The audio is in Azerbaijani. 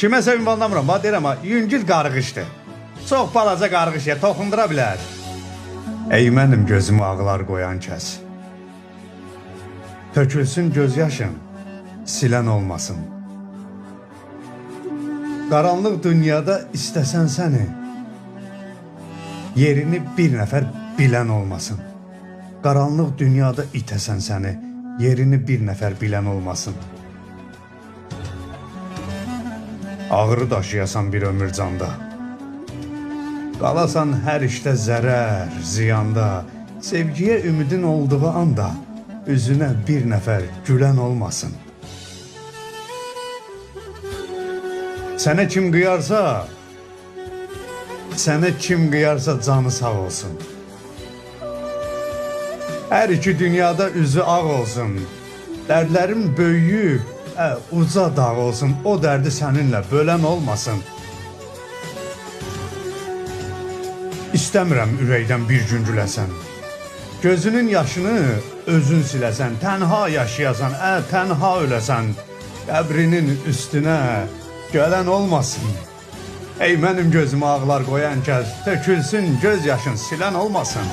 Kiməsə ünvanlamıram, deyirəm ha, yüngül qarğışdır. Çox balaca qarğışya toxundura bilər. Ey mənim gözümü ağlar qoyan kəs. Tökülsün göz yaşın, silən olmasın. Qaranlıq dünyada istəsən səni, yerini bir nəfər bilən olmasın. Qaranlıq dünyada itəsən səni, yerini bir nəfər bilən olmasın. Ağrı daşıyasan bir ömür canda, qalasan hər işdə zərər, ziyanda, sevgiyə ümidin olduğu anda, üzünə bir nəfər gülən olmasın. Sənə kim qıyarsa canı sağ olsun. Hər iki dünyada üzü ağ olsun. Dərdlərim böyüyüb, uca dağ olsun. O dərdi səninlə bölən olmasın. İstəmirəm ürəkdən bir gün güləsən. Gözünün yaşını özün siləsən. Tənha yaşayasan, tənha öləsən. Qəbrinin üstünə gələn olmasın. Ey mənim gözümü ağlar qoyan kəs, tökülsün göz yaşın silən olmasın.